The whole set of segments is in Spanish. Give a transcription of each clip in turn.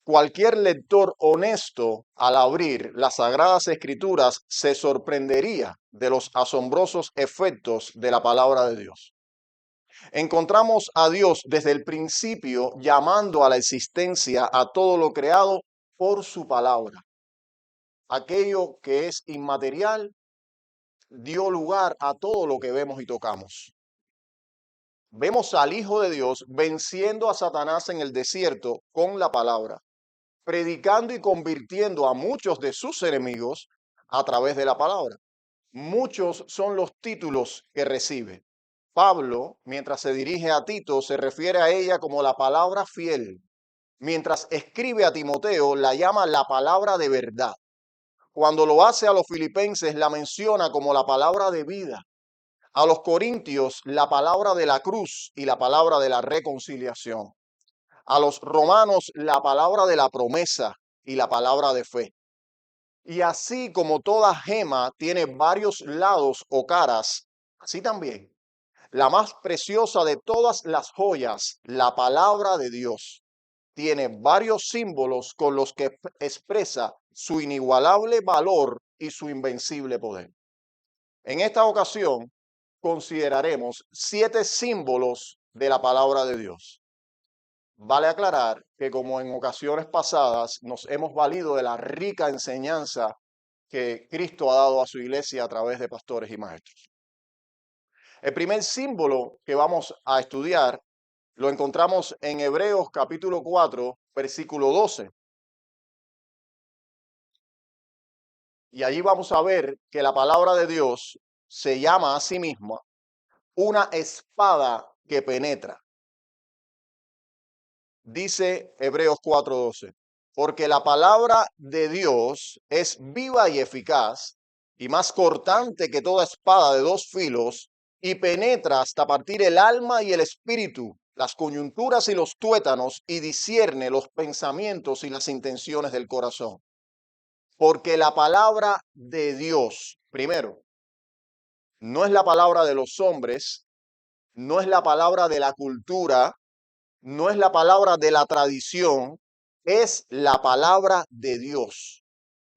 Cualquier lector honesto al abrir las Sagradas Escrituras se sorprendería de los asombrosos efectos de la palabra de Dios. Encontramos a Dios desde el principio llamando a la existencia a todo lo creado por su palabra. Aquello que es inmaterial dio lugar a todo lo que vemos y tocamos. Vemos al Hijo de Dios venciendo a Satanás en el desierto con la palabra, predicando y convirtiendo a muchos de sus enemigos a través de la palabra. Muchos son los títulos que recibe. Pablo, mientras se dirige a Tito, se refiere a ella como la palabra fiel. Mientras escribe a Timoteo, la llama la palabra de verdad. Cuando lo hace a los filipenses, la menciona como la palabra de vida. A los corintios, la palabra de la cruz y la palabra de la reconciliación. A los romanos, la palabra de la promesa y la palabra de fe. Y así como toda gema tiene varios lados o caras, así también la más preciosa de todas las joyas, la palabra de Dios, tiene varios símbolos con los que expresa su inigualable valor y su invencible poder. En esta ocasión consideraremos 7 símbolos de la palabra de Dios. Vale aclarar que como en ocasiones pasadas nos hemos valido de la rica enseñanza que Cristo ha dado a su iglesia a través de pastores y maestros. El primer símbolo que vamos a estudiar lo encontramos en Hebreos capítulo 4, versículo 12. Y allí vamos a ver que la palabra de Dios se llama a sí misma una espada que penetra. Dice Hebreos 4:12, porque la palabra de Dios es viva y eficaz y más cortante que toda espada de 2 filos y penetra hasta partir el alma y el espíritu, las coyunturas y los tuétanos y discierne los pensamientos y las intenciones del corazón. Porque la palabra de Dios, primero, no es la palabra de los hombres, no es la palabra de la cultura, no es la palabra de la tradición, es la palabra de Dios.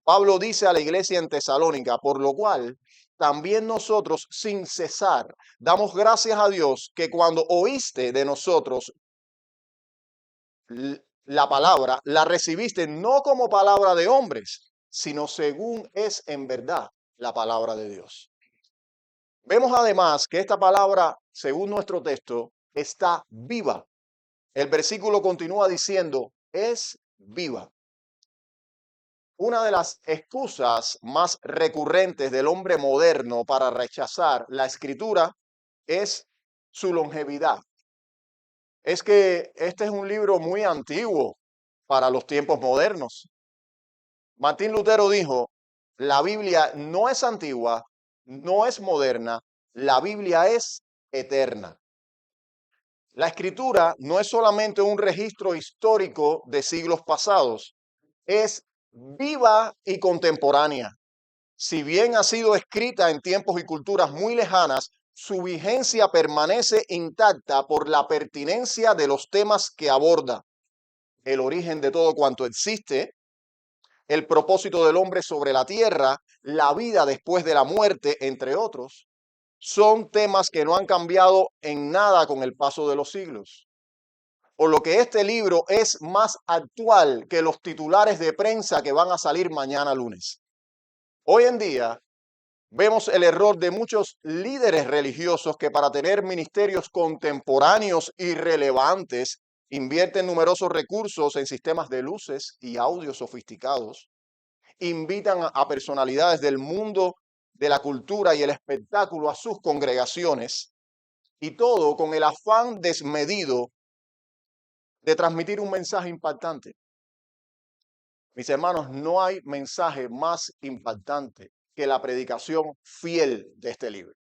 Pablo dice a la iglesia en Tesalónica, por lo cual también nosotros sin cesar damos gracias a Dios que cuando oíste de nosotros la palabra, la recibiste no como palabra de hombres, sino según es en verdad la palabra de Dios. Vemos además que esta palabra, según nuestro texto, está viva. El versículo continúa diciendo, es viva. Una de las excusas más recurrentes del hombre moderno para rechazar la escritura es su longevidad. Es que este es un libro muy antiguo para los tiempos modernos. Martín Lutero dijo, la Biblia no es antigua, no es moderna, la Biblia es eterna. La escritura no es solamente un registro histórico de siglos pasados, es viva y contemporánea. Si bien ha sido escrita en tiempos y culturas muy lejanas, su vigencia permanece intacta por la pertinencia de los temas que aborda. El origen de todo cuanto existe, el propósito del hombre sobre la tierra, la vida después de la muerte, entre otros, son temas que no han cambiado en nada con el paso de los siglos. Por lo que este libro es más actual que los titulares de prensa que van a salir mañana lunes. Hoy en día vemos el error de muchos líderes religiosos que para tener ministerios contemporáneos y relevantes invierten numerosos recursos en sistemas de luces y audio sofisticados, invitan a personalidades del mundo de la cultura y el espectáculo a sus congregaciones, y todo con el afán desmedido de transmitir un mensaje impactante. Mis hermanos, no hay mensaje más impactante que la predicación fiel de este libro.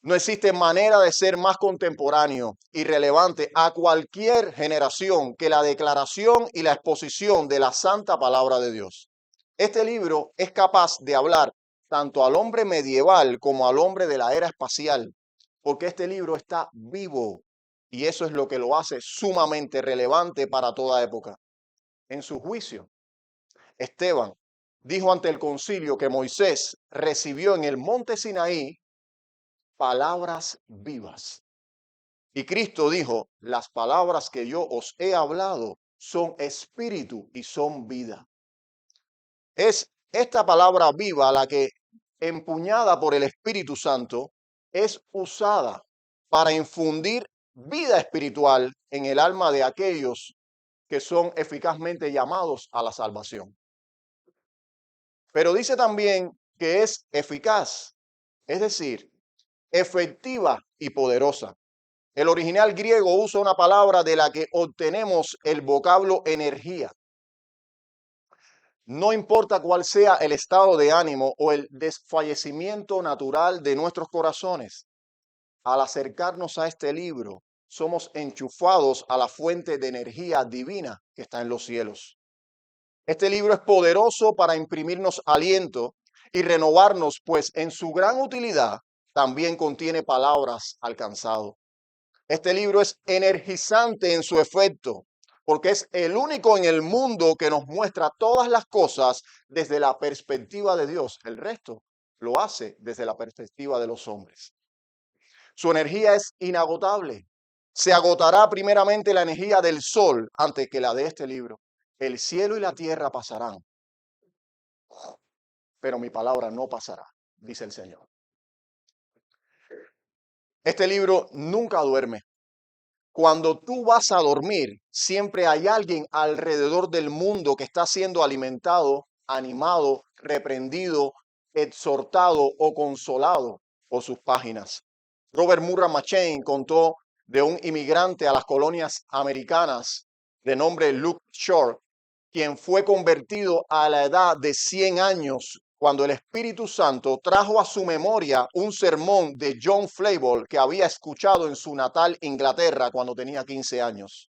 No existe manera de ser más contemporáneo y relevante a cualquier generación que la declaración y la exposición de la santa palabra de Dios. Este libro es capaz de hablar tanto al hombre medieval como al hombre de la era espacial, porque este libro está vivo. Y eso es lo que lo hace sumamente relevante para toda época. En su juicio, Esteban dijo ante el concilio que Moisés recibió en el monte Sinaí palabras vivas. Y Cristo dijo, las palabras que yo os he hablado son espíritu y son vida. Es esta palabra viva la que, empuñada por el Espíritu Santo, es usada para infundir vida espiritual en el alma de aquellos que son eficazmente llamados a la salvación. Pero dice también que es eficaz, es decir, efectiva y poderosa. El original griego usa una palabra de la que obtenemos el vocablo energía. No importa cuál sea el estado de ánimo o el desfallecimiento natural de nuestros corazones, al acercarnos a este libro, somos enchufados a la fuente de energía divina que está en los cielos. Este libro es poderoso para imprimirnos aliento y renovarnos, pues en su gran utilidad también contiene palabras al cansado. Este libro es energizante en su efecto, porque es el único en el mundo que nos muestra todas las cosas desde la perspectiva de Dios. El resto lo hace desde la perspectiva de los hombres. Su energía es inagotable. Se agotará primeramente la energía del sol antes que la de este libro. El cielo y la tierra pasarán, pero mi palabra no pasará, dice el Señor. Este libro nunca duerme. Cuando tú vas a dormir, siempre hay alguien alrededor del mundo que está siendo alimentado, animado, reprendido, exhortado o consolado por sus páginas. Robert Murray McCheyne contó de un inmigrante a las colonias americanas de nombre Luke Short, quien fue convertido a la edad de 100 años cuando el Espíritu Santo trajo a su memoria un sermón de John Flavel que había escuchado en su natal Inglaterra cuando tenía 15 años.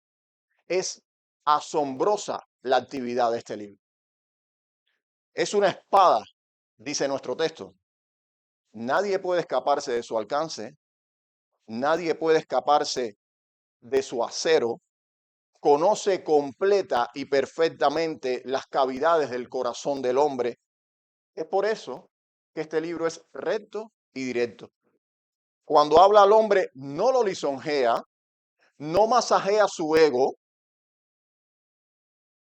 Es asombrosa la actividad de este libro. Es una espada, dice nuestro texto. Nadie puede escaparse de su alcance, nadie puede escaparse de su acero. Conoce completa y perfectamente las cavidades del corazón del hombre. Es por eso que este libro es recto y directo. Cuando habla al hombre, no lo lisonjea, no masajea su ego.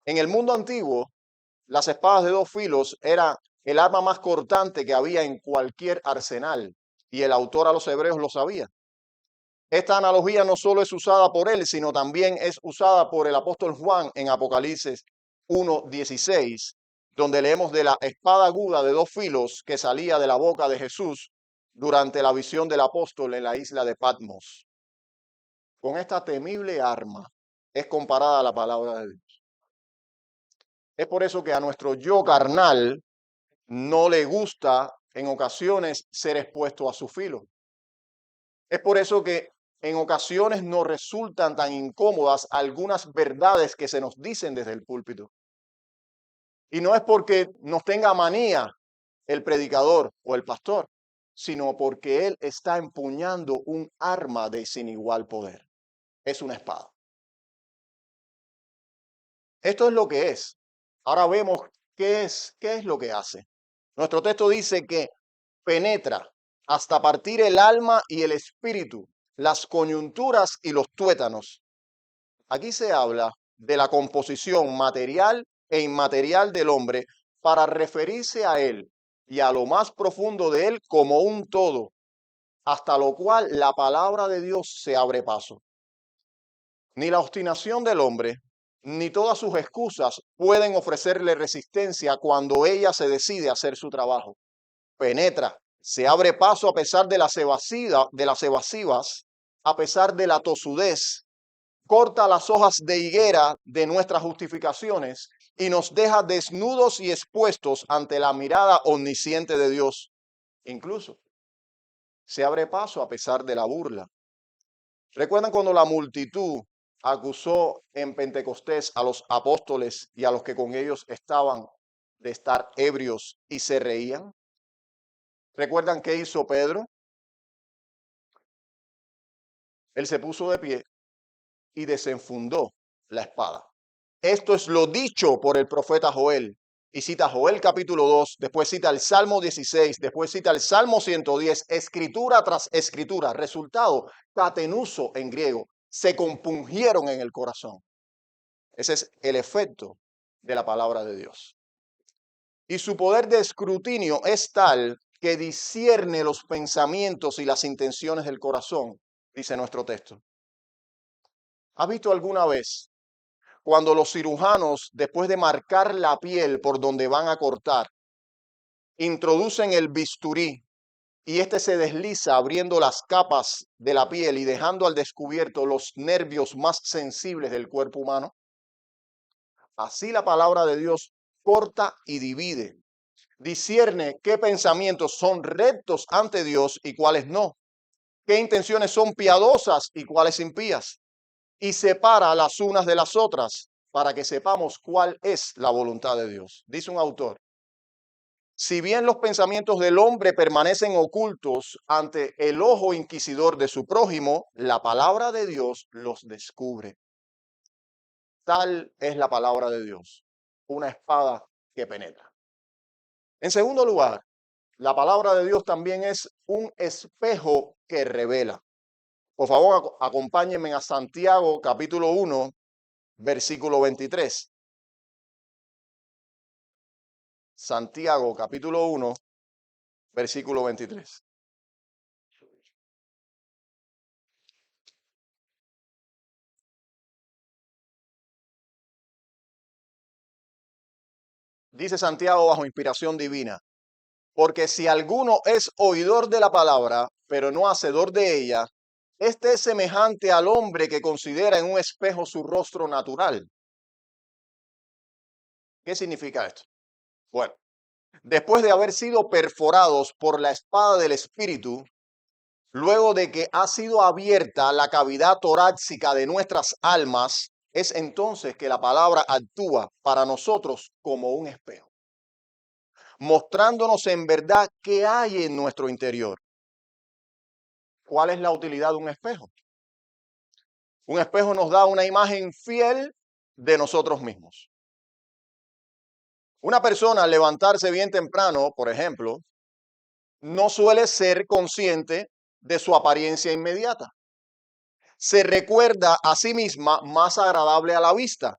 En el mundo antiguo, las espadas de dos filos era el arma más cortante que había en cualquier arsenal, y el autor a los hebreos lo sabía. Esta analogía no solo es usada por él, sino también es usada por el apóstol Juan en Apocalipsis 1:16, donde leemos de la espada aguda de dos filos que salía de la boca de Jesús durante la visión del apóstol en la isla de Patmos. Con esta temible arma es comparada la palabra de Dios. Es por eso que a nuestro yo carnal no le gusta en ocasiones ser expuesto a su filo. Es por eso que en ocasiones nos resultan tan incómodas algunas verdades que se nos dicen desde el púlpito. Y no es porque nos tenga manía el predicador o el pastor, sino porque él está empuñando un arma de sin igual poder. Es una espada. Esto es lo que es. Ahora vemos qué es lo que hace. Nuestro texto dice que penetra hasta partir el alma y el espíritu, las coyunturas y los tuétanos. Aquí se habla de la composición material e inmaterial del hombre para referirse a él y a lo más profundo de él como un todo, hasta lo cual la palabra de Dios se abre paso. Ni la obstinación del hombre, ni todas sus excusas pueden ofrecerle resistencia cuando ella se decide hacer su trabajo. Penetra, se abre paso a pesar de las evasivas, a pesar de la tosudez, corta las hojas de higuera de nuestras justificaciones y nos deja desnudos y expuestos ante la mirada omnisciente de Dios. Incluso se abre paso a pesar de la burla. ¿Recuerdan cuando la multitud acusó en Pentecostés a los apóstoles y a los que con ellos estaban de estar ebrios y se reían? ¿Recuerdan qué hizo Pedro? Él se puso de pie y desenfundó la espada. Esto es lo dicho por el profeta Joel. Y cita Joel capítulo 2, después cita el Salmo 16, después cita el Salmo 110, escritura tras escritura. Resultado, catenuso en griego, se compungieron en el corazón. Ese es el efecto de la palabra de Dios. Y su poder de escrutinio es tal que discierne los pensamientos y las intenciones del corazón, dice nuestro texto. ¿Has visto alguna vez cuando los cirujanos, después de marcar la piel por donde van a cortar, introducen el bisturí y este se desliza abriendo las capas de la piel y dejando al descubierto los nervios más sensibles del cuerpo humano? Así la palabra de Dios corta y divide, discierne qué pensamientos son rectos ante Dios y cuáles no, qué intenciones son piadosas y cuáles impías, y separa las unas de las otras para que sepamos cuál es la voluntad de Dios. Dice un autor: si bien los pensamientos del hombre permanecen ocultos ante el ojo inquisidor de su prójimo, la palabra de Dios los descubre. Tal es la palabra de Dios, una espada que penetra. En segundo lugar, la palabra de Dios también es un espejo que revela. Por favor, acompáñenme a Santiago capítulo 1, versículo 23. Santiago capítulo 1, versículo 23. Dice Santiago bajo inspiración divina: porque si alguno es oidor de la palabra, pero no hacedor de ella, este es semejante al hombre que considera en un espejo su rostro natural. ¿Qué significa esto? Bueno, después de haber sido perforados por la espada del Espíritu, luego de que ha sido abierta la cavidad torácica de nuestras almas, es entonces que la palabra actúa para nosotros como un espejo, mostrándonos en verdad qué hay en nuestro interior. ¿Cuál es la utilidad de un espejo? Un espejo nos da una imagen fiel de nosotros mismos. Una persona al levantarse bien temprano, por ejemplo, no suele ser consciente de su apariencia inmediata. Se recuerda a sí misma más agradable a la vista,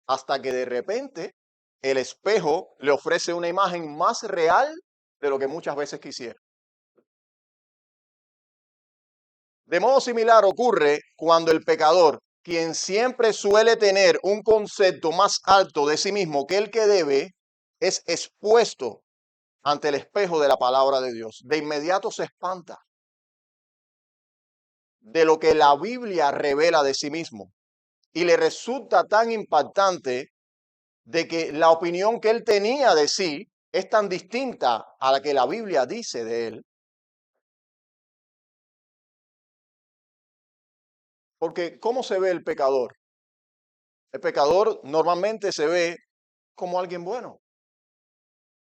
hasta que de repente el espejo le ofrece una imagen más real de lo que muchas veces quisiera. De modo similar ocurre cuando el pecador, quien siempre suele tener un concepto más alto de sí mismo que el que debe, es expuesto ante el espejo de la palabra de Dios. De inmediato se espanta de lo que la Biblia revela de sí mismo y le resulta tan impactante de que la opinión que él tenía de sí es tan distinta a la que la Biblia dice de él. Porque ¿cómo se ve el pecador? El pecador normalmente se ve como alguien bueno,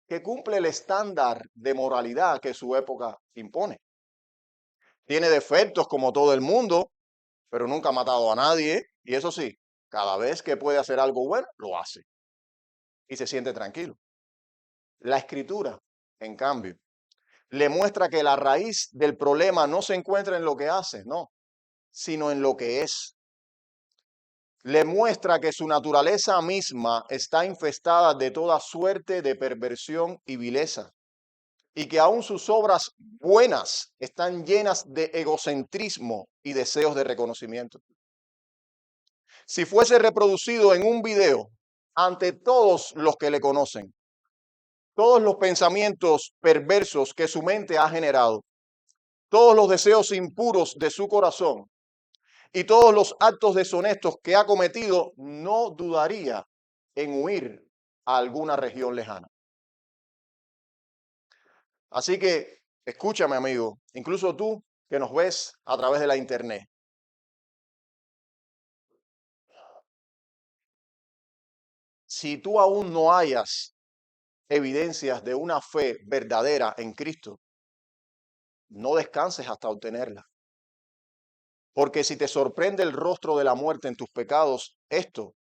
que cumple el estándar de moralidad que su época impone. Tiene defectos como todo el mundo, pero nunca ha matado a nadie. Y eso sí, cada vez que puede hacer algo bueno, lo hace. Y se siente tranquilo. La escritura, en cambio, le muestra que la raíz del problema no se encuentra en lo que hace, no, sino en lo que es. Le muestra que su naturaleza misma está infestada de toda suerte de perversión y vileza, y que aún sus obras buenas están llenas de egocentrismo y deseos de reconocimiento. Si fuese reproducido en un video ante todos los que le conocen, todos los pensamientos perversos que su mente ha generado, todos los deseos impuros de su corazón y todos los actos deshonestos que ha cometido, no dudaría en huir a alguna región lejana. Así que escúchame, amigo, incluso tú que nos ves a través de la internet. Si tú aún no hayas evidencias de una fe verdadera en Cristo, no descanses hasta obtenerla. Porque si te sorprende el rostro de la muerte en tus pecados, esto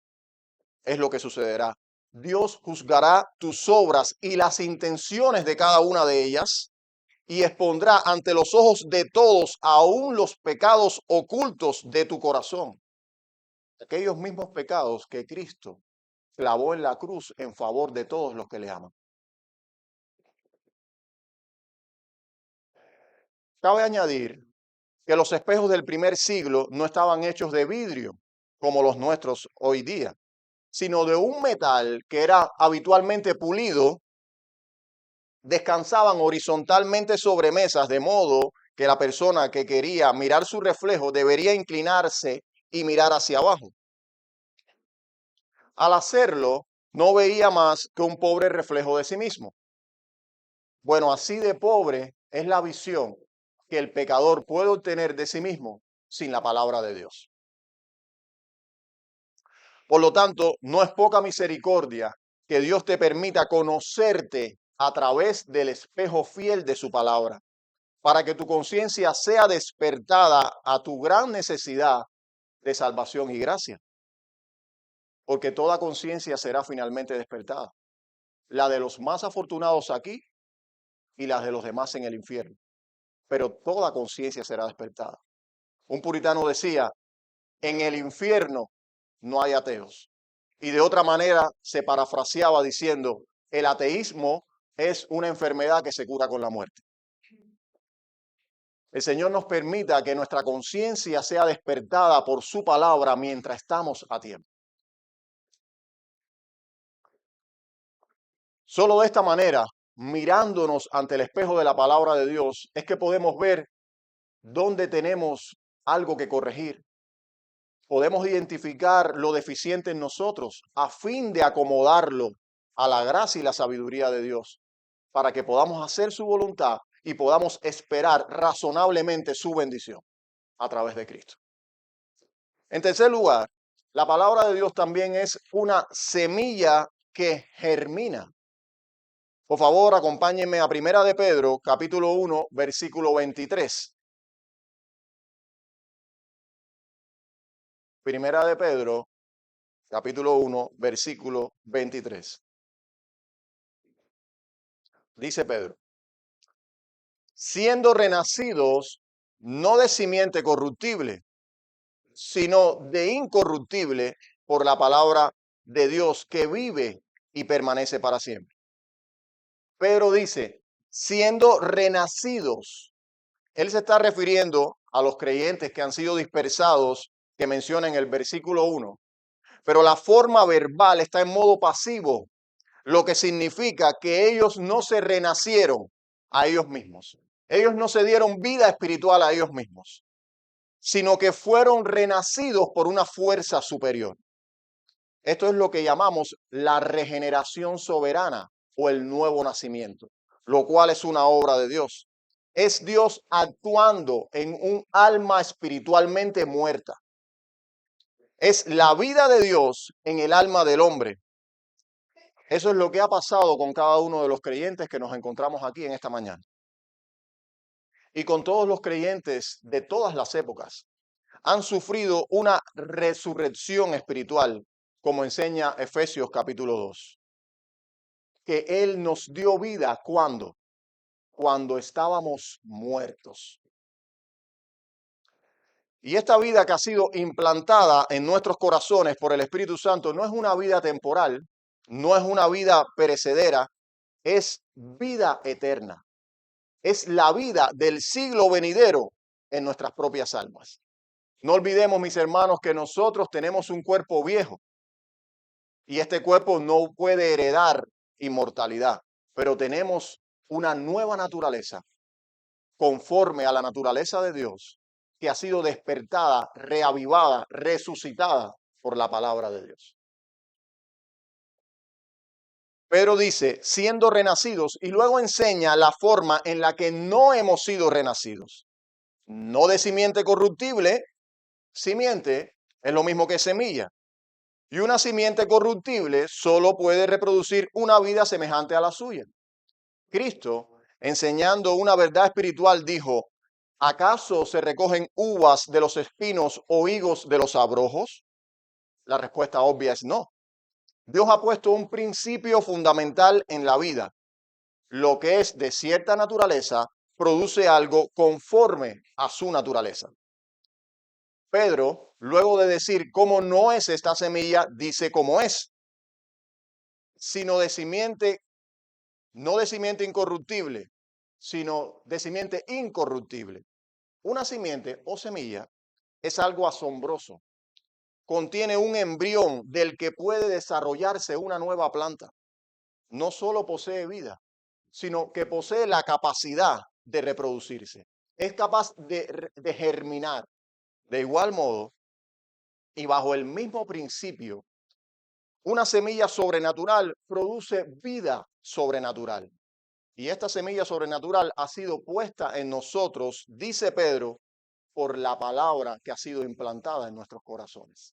es lo que sucederá. Dios juzgará tus obras y las intenciones de cada una de ellas y expondrá ante los ojos de todos aún los pecados ocultos de tu corazón. Aquellos mismos pecados que Cristo clavó en la cruz en favor de todos los que le aman. Cabe añadir que los espejos del primer siglo no estaban hechos de vidrio como los nuestros hoy día, sino de un metal que era habitualmente pulido, descansaban horizontalmente sobre mesas, de modo que la persona que quería mirar su reflejo debería inclinarse y mirar hacia abajo. Al hacerlo, no veía más que un pobre reflejo de sí mismo. Bueno, así de pobre es la visión que el pecador puede obtener de sí mismo sin la palabra de Dios. Por lo tanto, no es poca misericordia que Dios te permita conocerte a través del espejo fiel de su palabra, para que tu conciencia sea despertada a tu gran necesidad de salvación y gracia. Porque toda conciencia será finalmente despertada, la de los más afortunados aquí y las de los demás en el infierno. Pero toda conciencia será despertada. Un puritano decía, en el infierno no hay ateos. Y de otra manera se parafraseaba diciendo, el ateísmo es una enfermedad que se cura con la muerte. El Señor nos permita que nuestra conciencia sea despertada por su palabra mientras estamos a tiempo. Solo de esta manera, mirándonos ante el espejo de la palabra de Dios, es que podemos ver dónde tenemos algo que corregir. Podemos identificar lo deficiente en nosotros a fin de acomodarlo a la gracia y la sabiduría de Dios, para que podamos hacer su voluntad y podamos esperar razonablemente su bendición a través de Cristo. En tercer lugar, la palabra de Dios también es una semilla que germina. Por favor, acompáñenme a Primera de Pedro, capítulo 1, versículo 23. Primera de Pedro, capítulo 1, versículo 23. Dice Pedro, siendo renacidos no de simiente corruptible, sino de incorruptible por la palabra de Dios que vive y permanece para siempre. Pedro dice, siendo renacidos, él se está refiriendo a los creyentes que han sido dispersados, que menciona en el versículo 1, pero la forma verbal está en modo pasivo, lo que significa que ellos no se renacieron a ellos mismos. Ellos no se dieron vida espiritual a ellos mismos, sino que fueron renacidos por una fuerza superior. Esto es lo que llamamos la regeneración soberana o el nuevo nacimiento, lo cual es una obra de Dios. Es Dios actuando en un alma espiritualmente muerta. Es la vida de Dios en el alma del hombre. Eso es lo que ha pasado con cada uno de los creyentes que nos encontramos aquí en esta mañana. Y con todos los creyentes de todas las épocas. Han sufrido una resurrección espiritual, como enseña Efesios capítulo 2. Que Él nos dio vida cuando estábamos muertos. Y esta vida que ha sido implantada en nuestros corazones por el Espíritu Santo no es una vida temporal, no es una vida perecedera, es vida eterna. Es la vida del siglo venidero en nuestras propias almas. No olvidemos, mis hermanos, que nosotros tenemos un cuerpo viejo y este cuerpo no puede heredar inmortalidad, pero tenemos una nueva naturaleza conforme a la naturaleza de Dios que ha sido despertada, reavivada, resucitada por la palabra de Dios. Pedro dice, siendo renacidos, y luego enseña la forma en la que no hemos sido renacidos. No de simiente corruptible, simiente es lo mismo que semilla. Y una simiente corruptible solo puede reproducir una vida semejante a la suya. Cristo, enseñando una verdad espiritual, dijo, ¿Acaso se recogen uvas de los espinos o higos de los abrojos? La respuesta obvia es no. Dios ha puesto un principio fundamental en la vida. Lo que es de cierta naturaleza produce algo conforme a su naturaleza. Pedro, luego de decir cómo no es esta semilla, dice cómo es, sino de simiente, no de simiente incorruptible, sino de simiente incorruptible. Una simiente o semilla es algo asombroso. Contiene un embrión del que puede desarrollarse una nueva planta. No solo posee vida, sino que posee la capacidad de reproducirse. Es capaz de germinar. De igual modo, y bajo el mismo principio, una semilla sobrenatural produce vida sobrenatural. Y esta semilla sobrenatural ha sido puesta en nosotros, dice Pedro, por la palabra que ha sido implantada en nuestros corazones.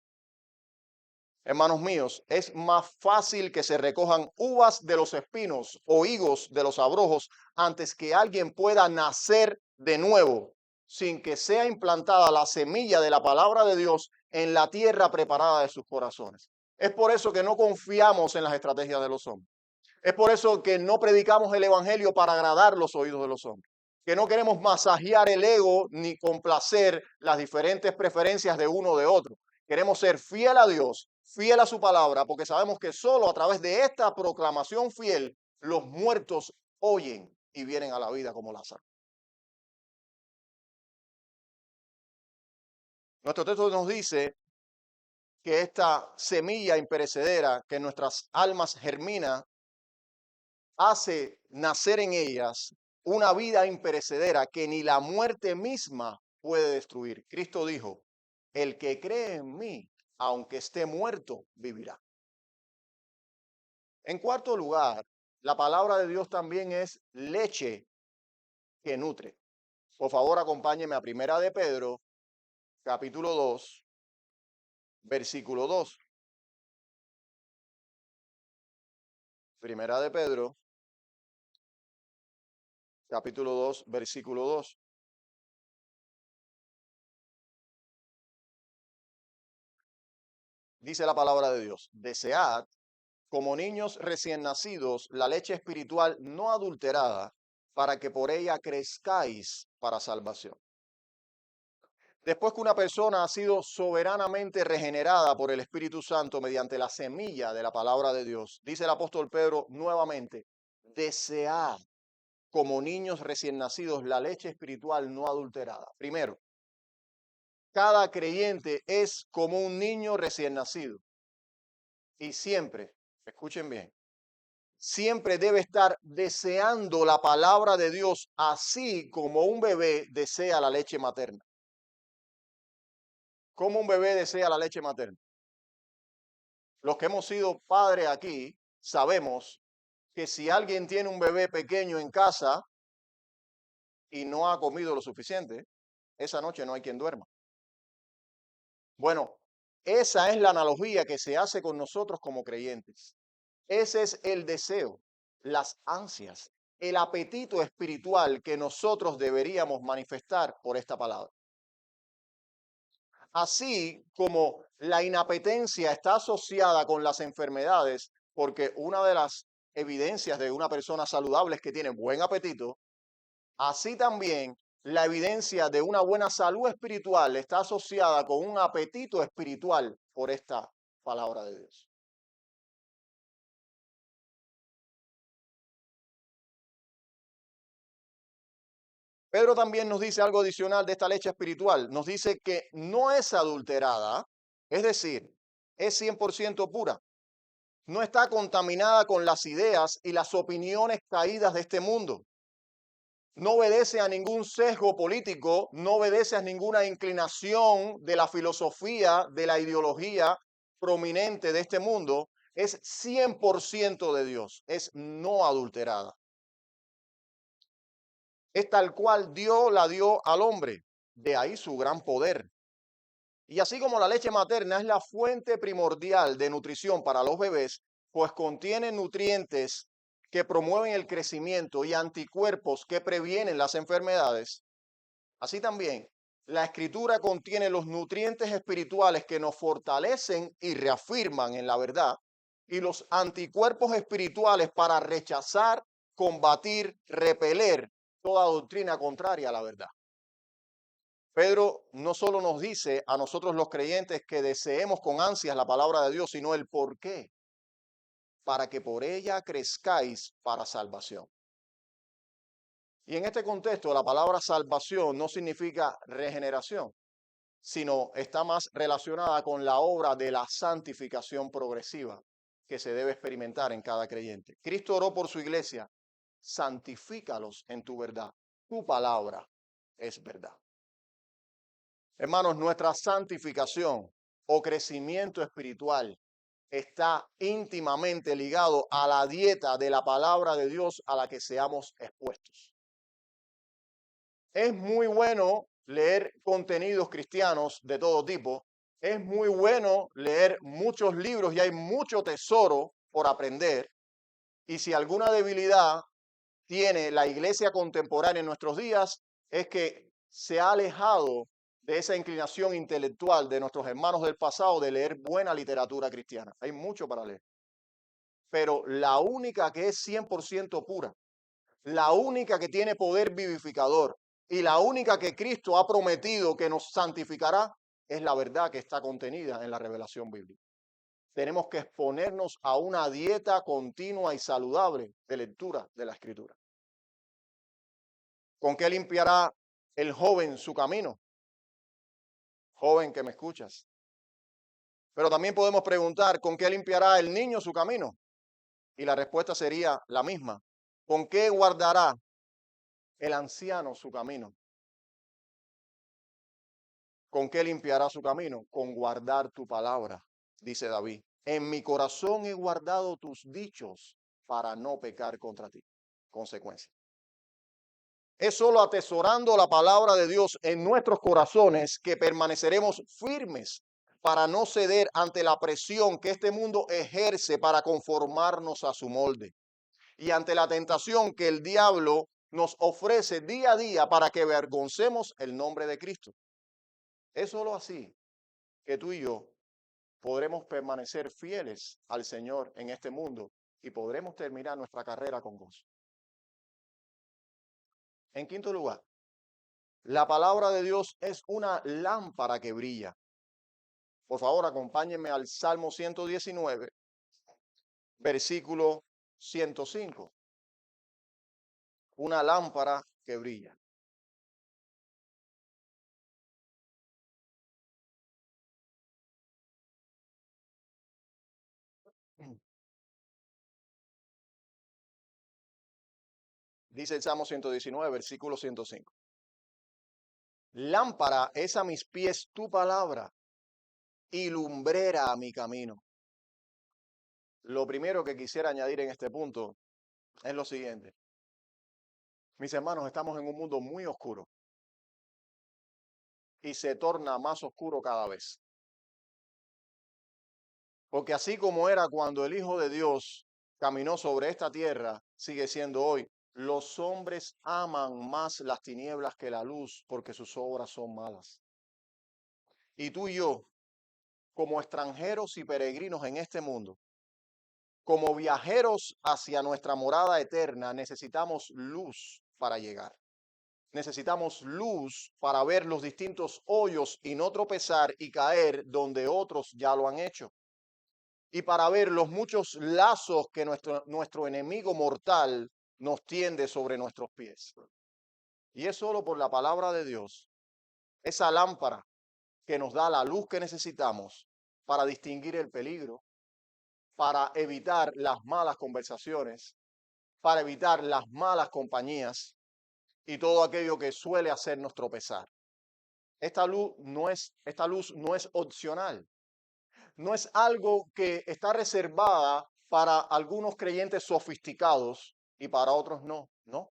Hermanos míos, es más fácil que se recojan uvas de los espinos o higos de los abrojos antes que alguien pueda nacer de nuevo sin que sea implantada la semilla de la palabra de Dios en la tierra preparada de sus corazones. Es por eso que no confiamos en las estrategias de los hombres. Es por eso que no predicamos el evangelio para agradar los oídos de los hombres. Que no queremos masajear el ego ni complacer las diferentes preferencias de uno o de otro. Queremos ser fiel a Dios, fiel a su palabra, porque sabemos que solo a través de esta proclamación fiel los muertos oyen y vienen a la vida como Lázaro. Nuestro texto nos dice que esta semilla imperecedera que en nuestras almas germina hace nacer en ellas una vida imperecedera que ni la muerte misma puede destruir. Cristo dijo, el que cree en mí, aunque esté muerto, vivirá. En cuarto lugar, la palabra de Dios también es leche que nutre. Por favor, acompáñeme a Primera de Pedro, capítulo 2, versículo 2. Primera de Pedro, capítulo 2, versículo 2. Dice la palabra de Dios, desead como niños recién nacidos la leche espiritual no adulterada, para que por ella crezcáis para salvación. Después que una persona ha sido soberanamente regenerada por el Espíritu Santo mediante la semilla de la palabra de Dios, dice el apóstol Pedro nuevamente, desead como niños recién nacidos la leche espiritual no adulterada. Primero, cada creyente es como un niño recién nacido. Y siempre, escuchen bien, siempre debe estar deseando la palabra de Dios, así como un bebé desea la leche materna. ¿Cómo un bebé desea la leche materna? Los que hemos sido padres aquí sabemos que si alguien tiene un bebé pequeño en casa y no ha comido lo suficiente, esa noche no hay quien duerma. Bueno, esa es la analogía que se hace con nosotros como creyentes. Ese es el deseo, las ansias, el apetito espiritual que nosotros deberíamos manifestar por esta palabra. Así como la inapetencia está asociada con las enfermedades, porque una de las evidencias de una persona saludable es que tiene buen apetito, así también la evidencia de una buena salud espiritual está asociada con un apetito espiritual por esta palabra de Dios. Pedro también nos dice algo adicional de esta leche espiritual. Nos dice que no es adulterada, es decir, es 100% pura. No está contaminada con las ideas y las opiniones caídas de este mundo. No obedece a ningún sesgo político, no obedece a ninguna inclinación de la filosofía, de la ideología prominente de este mundo. Es 100% de Dios, es no adulterada. Es tal cual Dios la dio al hombre, de ahí su gran poder. Y así como la leche materna es la fuente primordial de nutrición para los bebés, pues contiene nutrientes que promueven el crecimiento y anticuerpos que previenen las enfermedades, Así también, la Escritura contiene los nutrientes espirituales que nos fortalecen y reafirman en la verdad, y los anticuerpos espirituales para rechazar, combatir, repeler toda doctrina contraria a la verdad. Pedro no solo nos dice a nosotros los creyentes que deseemos con ansias la palabra de Dios, sino el por qué, para que por ella crezcáis para salvación. Y en este contexto, la palabra salvación no significa regeneración, sino está más relacionada con la obra de la santificación progresiva que se debe experimentar en cada creyente. Cristo oró por su iglesia, santifícalos en tu verdad. Tu palabra es verdad. Hermanos, nuestra santificación o crecimiento espiritual está íntimamente ligado a la dieta de la palabra de Dios a la que seamos expuestos. Es muy bueno leer contenidos cristianos de todo tipo. Es muy bueno leer muchos libros y hay mucho tesoro por aprender. Y si alguna debilidad tiene la iglesia contemporánea en nuestros días, es que se ha alejado de esa inclinación intelectual de nuestros hermanos del pasado de leer buena literatura cristiana. Hay mucho para leer. Pero la única que es 100% pura, la única que tiene poder vivificador y la única que Cristo ha prometido que nos santificará es la verdad que está contenida en la revelación bíblica. Tenemos que exponernos a una dieta continua y saludable de lectura de la Escritura. ¿Con qué limpiará el joven su camino? Joven que me escuchas. Pero también podemos preguntar, ¿con qué limpiará el niño su camino? Y la respuesta sería la misma. ¿Con qué guardará el anciano su camino? ¿Con qué limpiará su camino? Con guardar tu palabra, dice David. En mi corazón he guardado tus dichos para no pecar contra ti. Consecuencia. Es solo atesorando la palabra de Dios en nuestros corazones que permaneceremos firmes para no ceder ante la presión que este mundo ejerce para conformarnos a su molde y ante la tentación que el diablo nos ofrece día a día para que avergoncemos el nombre de Cristo. Es solo así que tú y yo podremos permanecer fieles al Señor en este mundo y podremos terminar nuestra carrera con gozo. En quinto lugar, la palabra de Dios es una lámpara que brilla. Por favor, acompáñenme al Salmo 119, versículo 105. Una lámpara que brilla. Dice el Salmo 119, versículo 105. Lámpara es a mis pies tu palabra y lumbrera a mi camino. Lo primero que quisiera añadir en este punto es lo siguiente. Mis hermanos, estamos en un mundo muy oscuro y se torna más oscuro cada vez. Porque así como era cuando el Hijo de Dios caminó sobre esta tierra, sigue siendo hoy. Los hombres aman más las tinieblas que la luz porque sus obras son malas. Y tú y yo, como extranjeros y peregrinos en este mundo, como viajeros hacia nuestra morada eterna, necesitamos luz para llegar. Necesitamos luz para ver los distintos hoyos y no tropezar y caer donde otros ya lo han hecho. Y para ver los muchos lazos que nuestro enemigo mortal nos tiende sobre nuestros pies. Y es solo por la palabra de Dios, esa lámpara que nos da la luz que necesitamos para distinguir el peligro, para evitar las malas conversaciones, para evitar las malas compañías y todo aquello que suele hacernos tropezar. Esta luz no es opcional. No es algo que está reservada para algunos creyentes sofisticados y para otros no, ¿no?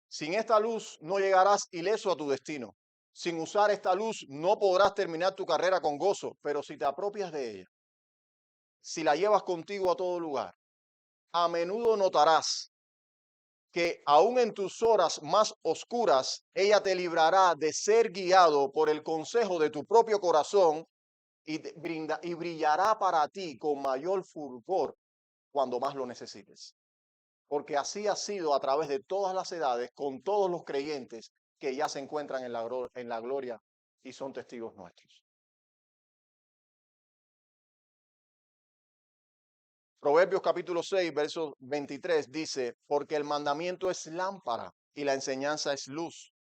Sin esta luz no llegarás ileso a tu destino. Sin usar esta luz no podrás terminar tu carrera con gozo, pero si te apropias de ella, si la llevas contigo a todo lugar, a menudo notarás que aun en tus horas más oscuras, ella te librará de ser guiado por el consejo de tu propio corazón y brillará para ti con mayor fulgor cuando más lo necesites. Porque así ha sido a través de todas las edades con todos los creyentes que ya se encuentran en la gloria y son testigos nuestros. Proverbios capítulo 6, verso 23 dice, porque el mandamiento es lámpara y la enseñanza es luz.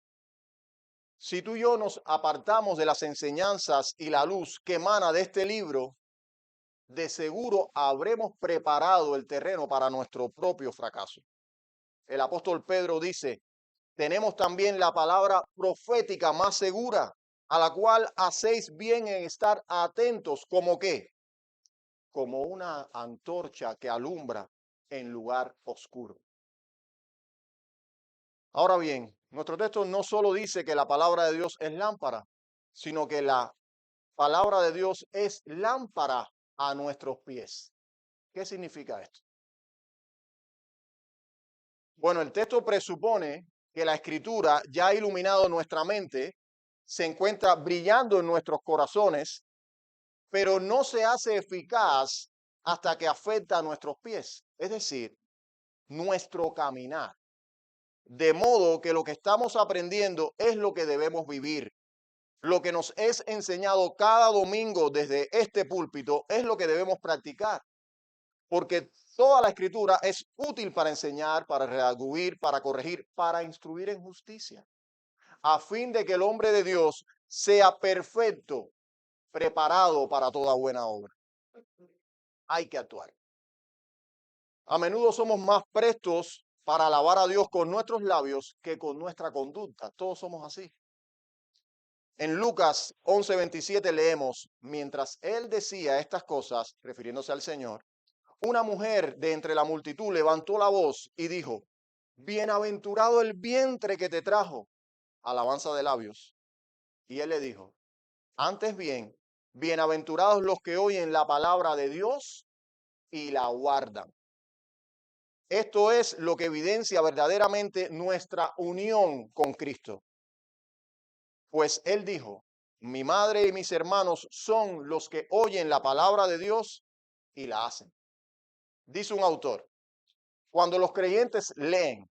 Si tú y yo nos apartamos de las enseñanzas y la luz que emana de este libro, de seguro habremos preparado el terreno para nuestro propio fracaso. El apóstol Pedro dice, tenemos también la palabra profética más segura, a la cual hacéis bien en estar atentos, ¿como qué? Como una antorcha que alumbra en lugar oscuro. Ahora bien, nuestro texto no solo dice que la palabra de Dios es lámpara, sino que la palabra de Dios es lámpara a nuestros pies. ¿Qué significa esto? Bueno, el texto presupone que la escritura ya ha iluminado nuestra mente, se encuentra brillando en nuestros corazones, pero no se hace eficaz hasta que afecta a nuestros pies, es decir, nuestro caminar. De modo que lo que estamos aprendiendo es lo que debemos vivir. Lo que nos es enseñado cada domingo desde este púlpito es lo que debemos practicar. Porque toda la escritura es útil para enseñar, para redarguir, para corregir, para instruir en justicia, a fin de que el hombre de Dios sea perfecto, preparado para toda buena obra. Hay que actuar. A menudo somos más prestos para alabar a Dios con nuestros labios que con nuestra conducta. Todos somos así. En Lucas 11:27 leemos, mientras él decía estas cosas, refiriéndose al Señor, una mujer de entre la multitud levantó la voz y dijo, bienaventurado el vientre que te trajo, alabanza de labios. Y él le dijo, antes bien, bienaventurados los que oyen la palabra de Dios y la guardan. Esto es lo que evidencia verdaderamente nuestra unión con Cristo. Pues él dijo, mi madre y mis hermanos son los que oyen la palabra de Dios y la hacen. Dice un autor, cuando los creyentes leen,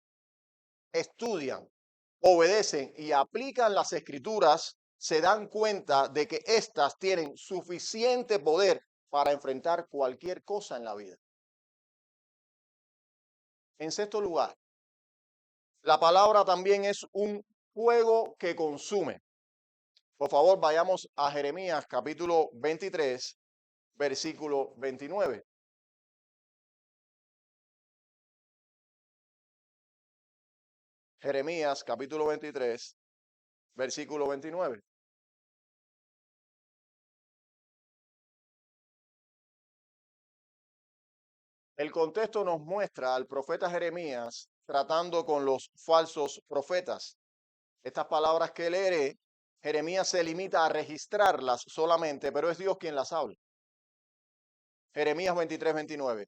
estudian, obedecen y aplican las escrituras, se dan cuenta de que éstas tienen suficiente poder para enfrentar cualquier cosa en la vida. En sexto lugar, la palabra también es un fuego que consume. Por favor, vayamos a Jeremías capítulo 23, versículo 29. Jeremías capítulo 23, versículo 29. El contexto nos muestra al profeta Jeremías tratando con los falsos profetas. Estas palabras que leeré, Jeremías se limita a registrarlas solamente, pero es Dios quien las habla. Jeremías 23, 29.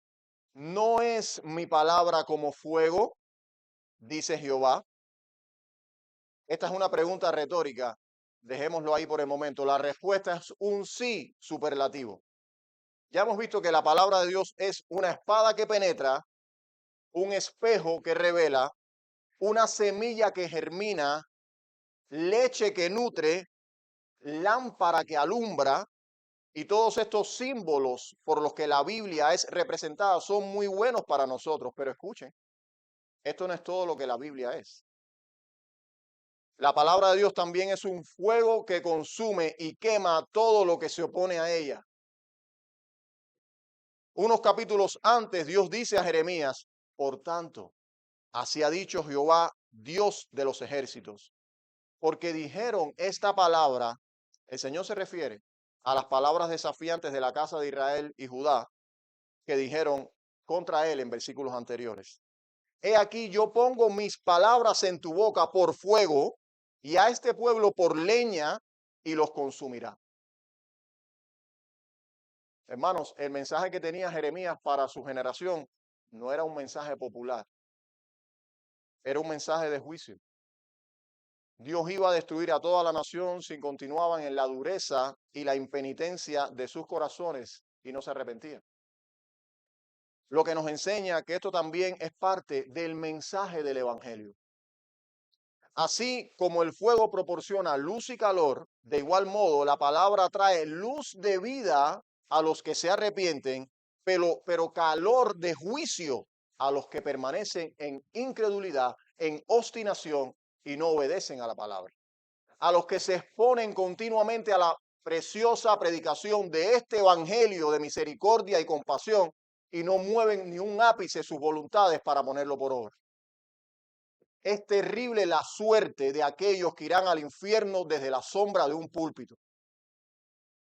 ¿No es mi palabra como fuego? Dice Jehová. Esta es una pregunta retórica. Dejémoslo ahí por el momento. La respuesta es un sí superlativo. Ya hemos visto que la palabra de Dios es una espada que penetra, un espejo que revela, una semilla que germina, leche que nutre, lámpara que alumbra, y todos estos símbolos por los que la Biblia es representada son muy buenos para nosotros, pero escuchen, esto no es todo lo que la Biblia es. La palabra de Dios también es un fuego que consume y quema todo lo que se opone a ella. Unos capítulos antes, Dios dice a Jeremías, por tanto, así ha dicho Jehová, Dios de los ejércitos, porque dijeron esta palabra, el Señor se refiere a las palabras desafiantes de la casa de Israel y Judá, que dijeron contra él en versículos anteriores. He aquí yo pongo mis palabras en tu boca por fuego y a este pueblo por leña y los consumirá. Hermanos, el mensaje que tenía Jeremías para su generación no era un mensaje popular. Era un mensaje de juicio. Dios iba a destruir a toda la nación si continuaban en la dureza y la impenitencia de sus corazones y no se arrepentían. Lo que nos enseña que esto también es parte del mensaje del Evangelio. Así como el fuego proporciona luz y calor, de igual modo la palabra trae luz de vida a los que se arrepienten, pero calor de juicio a los que permanecen en incredulidad, en obstinación y no obedecen a la palabra. A los que se exponen continuamente a la preciosa predicación de este evangelio de misericordia y compasión y no mueven ni un ápice sus voluntades para ponerlo por obra. Es terrible la suerte de aquellos que irán al infierno desde la sombra de un púlpito.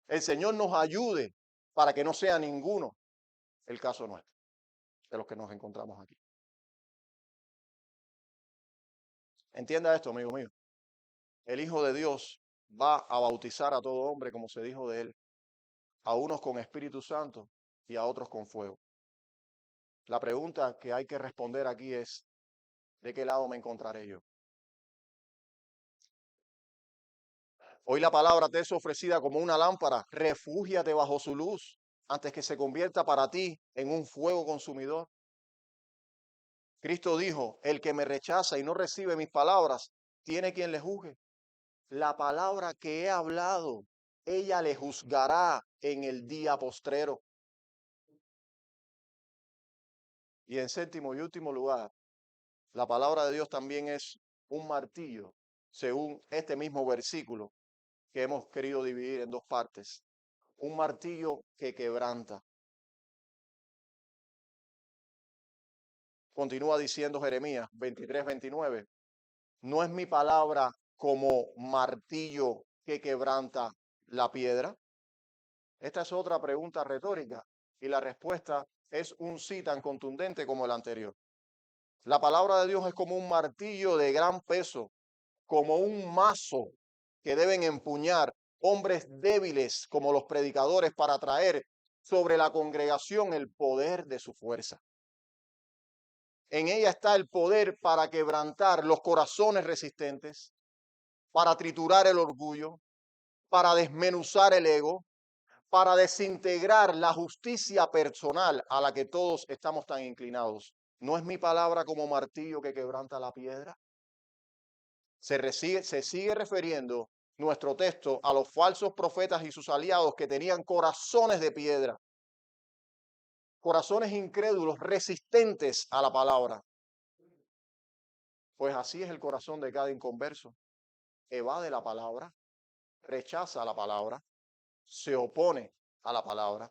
El Señor nos ayude para que no sea ninguno el caso nuestro, de los que nos encontramos aquí. Entienda esto, amigo mío. El Hijo de Dios va a bautizar a todo hombre, como se dijo de él, a unos con Espíritu Santo y a otros con fuego. La pregunta que hay que responder aquí es, ¿de qué lado me encontraré yo? Hoy la palabra te es ofrecida como una lámpara. Refúgiate bajo su luz antes que se convierta para ti en un fuego consumidor. Cristo dijo, el que me rechaza y no recibe mis palabras, tiene quien le juzgue. La palabra que he hablado, ella le juzgará en el día postrero. Y en séptimo y último lugar, la palabra de Dios también es un martillo, según este mismo versículo que hemos querido dividir en dos partes. Un martillo que quebranta. Continúa diciendo Jeremías 23-29. ¿No es mi palabra como martillo que quebranta la piedra? Esta es otra pregunta retórica y la respuesta es un sí tan contundente como el anterior. La palabra de Dios es como un martillo de gran peso, como un mazo que deben empuñar hombres débiles como los predicadores para traer sobre la congregación el poder de su fuerza. En ella está el poder para quebrantar los corazones resistentes, para triturar el orgullo, para desmenuzar el ego, para desintegrar la justicia personal a la que todos estamos tan inclinados. ¿No es mi palabra como martillo que quebranta la piedra? Se sigue refiriendo nuestro texto a los falsos profetas y sus aliados que tenían corazones de piedra, corazones incrédulos, resistentes a la palabra. Pues así es el corazón de cada inconverso. Evade la palabra, rechaza la palabra, se opone a la palabra.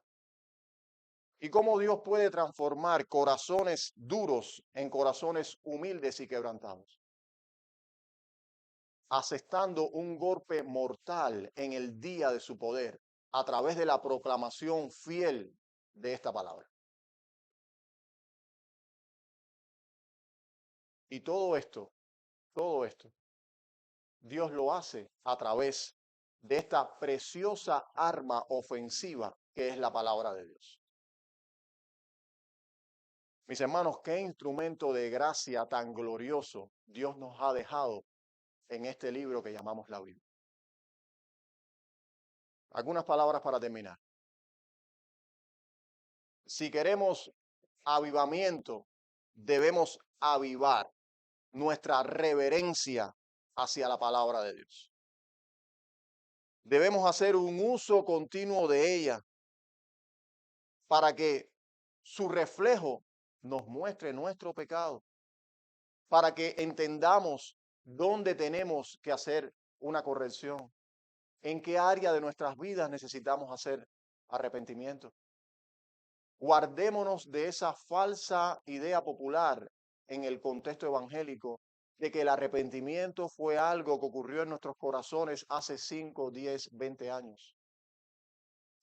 ¿Y cómo Dios puede transformar corazones duros en corazones humildes y quebrantados? Asestando un golpe mortal en el día de su poder a través de la proclamación fiel de esta palabra. Y todo esto, Dios lo hace a través de esta preciosa arma ofensiva que es la palabra de Dios. Mis hermanos, qué instrumento de gracia tan glorioso Dios nos ha dejado en este libro que llamamos la Biblia. Algunas palabras para terminar. Si queremos avivamiento, debemos avivar nuestra reverencia hacia la palabra de Dios. Debemos hacer un uso continuo de ella para que su reflejo nos muestre nuestro pecado, para que entendamos dónde tenemos que hacer una corrección, en qué área de nuestras vidas necesitamos hacer arrepentimiento. Guardémonos de esa falsa idea popular en el contexto evangélico de que el arrepentimiento fue algo que ocurrió en nuestros corazones hace 5, 10, 20 años.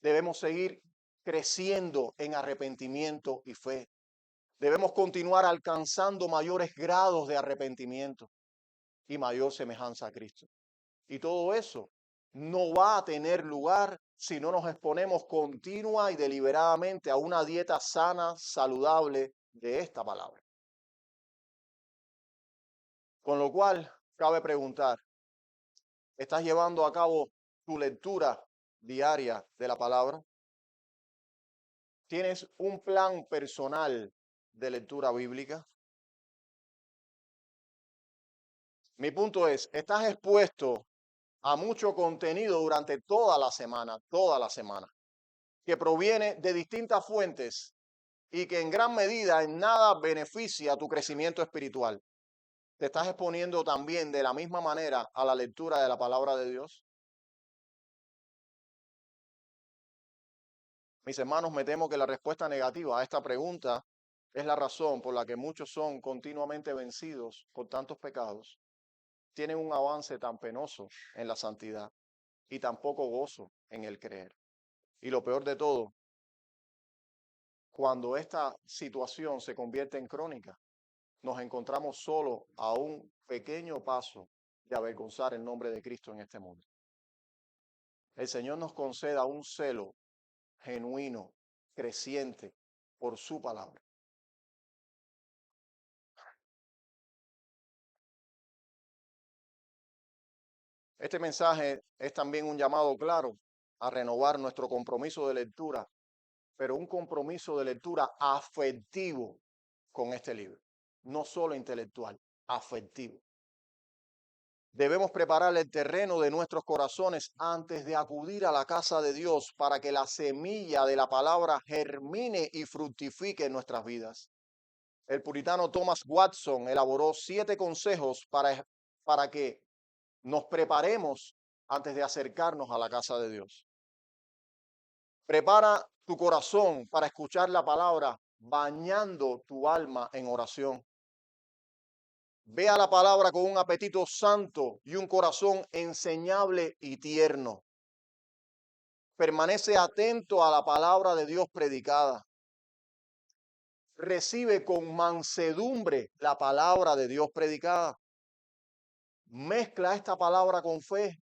Debemos seguir creciendo en arrepentimiento y fe. Debemos continuar alcanzando mayores grados de arrepentimiento y mayor semejanza a Cristo. Y todo eso no va a tener lugar si no nos exponemos continua y deliberadamente a una dieta sana, saludable de esta palabra. Con lo cual, cabe preguntar, ¿estás llevando a cabo tu lectura diaria de la palabra? ¿Tienes un plan personal de lectura bíblica? Mi punto es, ¿estás expuesto a mucho contenido durante toda la semana, que proviene de distintas fuentes y que en gran medida en nada beneficia tu crecimiento espiritual? ¿Te estás exponiendo también de la misma manera a la lectura de la palabra de Dios? Mis hermanos, me temo que la respuesta negativa a esta pregunta es la razón por la que muchos son continuamente vencidos por tantos pecados, tienen un avance tan penoso en la santidad y tan poco gozo en el creer. Y lo peor de todo, cuando esta situación se convierte en crónica, nos encontramos solo a un pequeño paso de avergonzar el nombre de Cristo en este mundo. El Señor nos conceda un celo genuino, creciente por su palabra. Este mensaje es también un llamado claro a renovar nuestro compromiso de lectura, pero un compromiso de lectura afectivo con este libro, no solo intelectual, afectivo. Debemos preparar el terreno de nuestros corazones antes de acudir a la casa de Dios para que la semilla de la palabra germine y fructifique en nuestras vidas. El puritano Thomas Watson elaboró 7 consejos para que nos preparemos antes de acercarnos a la casa de Dios. Prepara tu corazón para escuchar la palabra, bañando tu alma en oración. Ve a la palabra con un apetito santo y un corazón enseñable y tierno. Permanece atento a la palabra de Dios predicada. Recibe con mansedumbre la palabra de Dios predicada. Mezcla esta palabra con fe.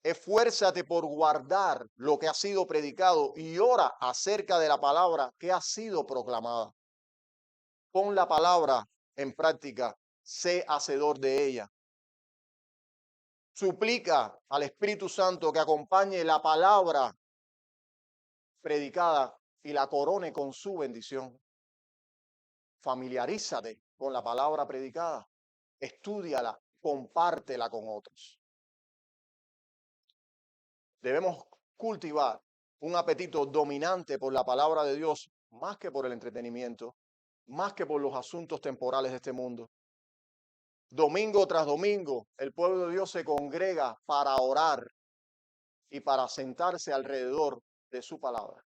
Esfuérzate por guardar lo que ha sido predicado y ora acerca de la palabra que ha sido proclamada. Pon la palabra en práctica, sé hacedor de ella. Suplica al Espíritu Santo que acompañe la palabra predicada y la corone con su bendición. Familiarízate con la palabra predicada, estúdiala, compártela con otros. Debemos cultivar un apetito dominante por la palabra de Dios, más que por el entretenimiento, más que por los asuntos temporales de este mundo. Domingo tras domingo, el pueblo de Dios se congrega para orar y para sentarse alrededor de su palabra.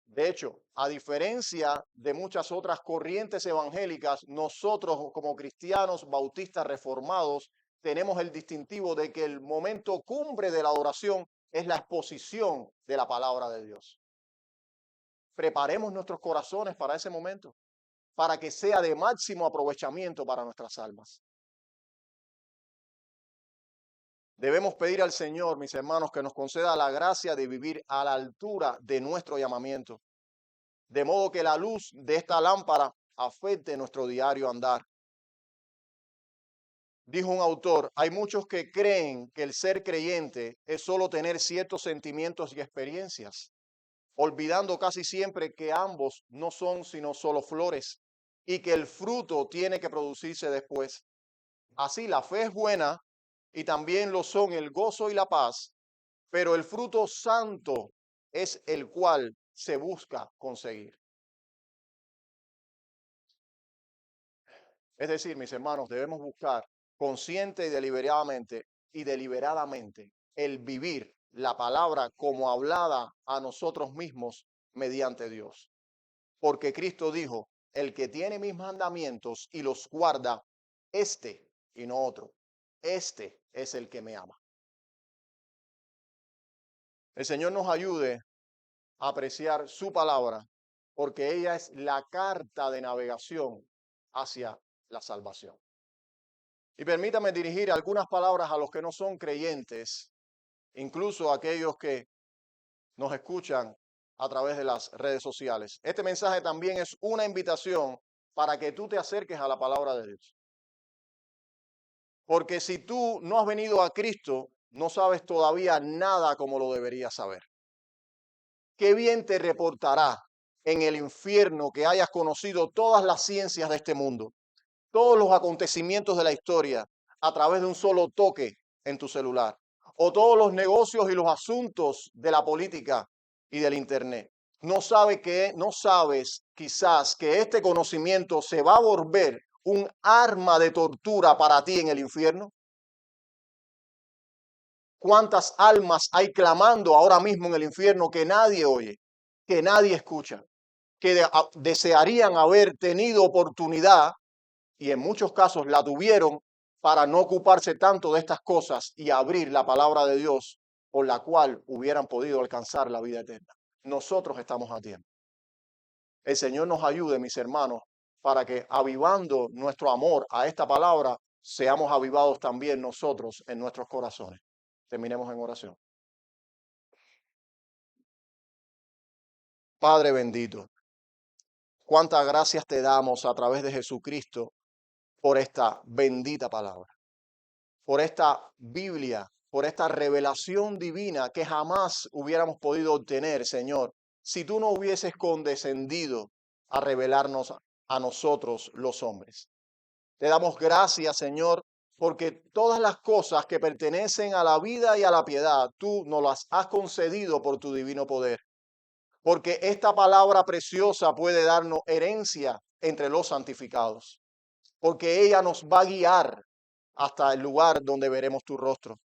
De hecho, a diferencia de muchas otras corrientes evangélicas, nosotros como cristianos bautistas reformados tenemos el distintivo de que el momento cumbre de la adoración es la exposición de la palabra de Dios. Preparemos nuestros corazones para ese momento, para que sea de máximo aprovechamiento para nuestras almas. Debemos pedir al Señor, mis hermanos, que nos conceda la gracia de vivir a la altura de nuestro llamamiento, de modo que la luz de esta lámpara afecte nuestro diario andar. Dijo un autor, hay muchos que creen que el ser creyente es solo tener ciertos sentimientos y experiencias, olvidando casi siempre que ambos no son sino solo flores y que el fruto tiene que producirse después. Así la fe es buena y también lo son el gozo y la paz, pero el fruto santo es el cual se busca conseguir. Es decir, mis hermanos, debemos buscar consciente y deliberadamente el vivir la palabra como hablada a nosotros mismos mediante Dios. Porque Cristo dijo, el que tiene mis mandamientos y los guarda, este y no otro, este es el que me ama. El Señor nos ayude a apreciar su palabra, porque ella es la carta de navegación hacia la salvación. Y permítame dirigir algunas palabras a los que no son creyentes, incluso a aquellos que nos escuchan a través de las redes sociales. Este mensaje también es una invitación para que tú te acerques a la palabra de Dios. Porque si tú no has venido a Cristo, no sabes todavía nada como lo deberías saber. Qué bien te reportará en el infierno que hayas conocido todas las ciencias de este mundo, todos los acontecimientos de la historia a través de un solo toque en tu celular, o todos los negocios y los asuntos de la política y del internet. No sabes quizás que este conocimiento se va a volver un arma de tortura para ti en el infierno. ¿Cuántas almas hay clamando ahora mismo en el infierno que nadie oye, que nadie escucha, que desearían haber tenido oportunidad y en muchos casos la tuvieron para no ocuparse tanto de estas cosas y abrir la palabra de Dios por la cual hubieran podido alcanzar la vida eterna? Nosotros estamos a tiempo. El Señor nos ayude, mis hermanos, para que avivando nuestro amor a esta palabra, seamos avivados también nosotros en nuestros corazones. Terminemos en oración. Padre bendito, cuántas gracias te damos a través de Jesucristo por esta bendita palabra, por esta Biblia, por esta revelación divina que jamás hubiéramos podido obtener, Señor, si tú no hubieses condescendido a revelarnos a nosotros los hombres. Te damos gracias, Señor, porque todas las cosas que pertenecen a la vida y a la piedad, tú nos las has concedido por tu divino poder. Porque esta palabra preciosa puede darnos herencia entre los santificados, porque ella nos va a guiar hasta el lugar donde veremos tu rostro.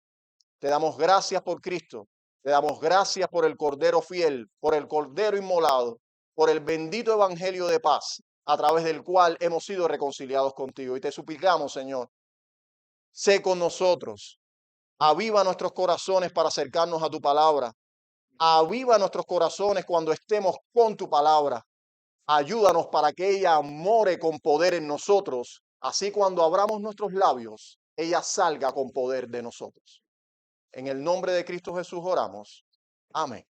Te damos gracias por Cristo, te damos gracias por el Cordero fiel, por el Cordero inmolado, por el bendito Evangelio de paz, a través del cual hemos sido reconciliados contigo. Y te suplicamos, Señor, sé con nosotros, aviva nuestros corazones para acercarnos a tu palabra, aviva nuestros corazones cuando estemos con tu palabra. Ayúdanos para que ella more con poder en nosotros. Así cuando abramos nuestros labios, ella salga con poder de nosotros. En el nombre de Cristo Jesús oramos. Amén.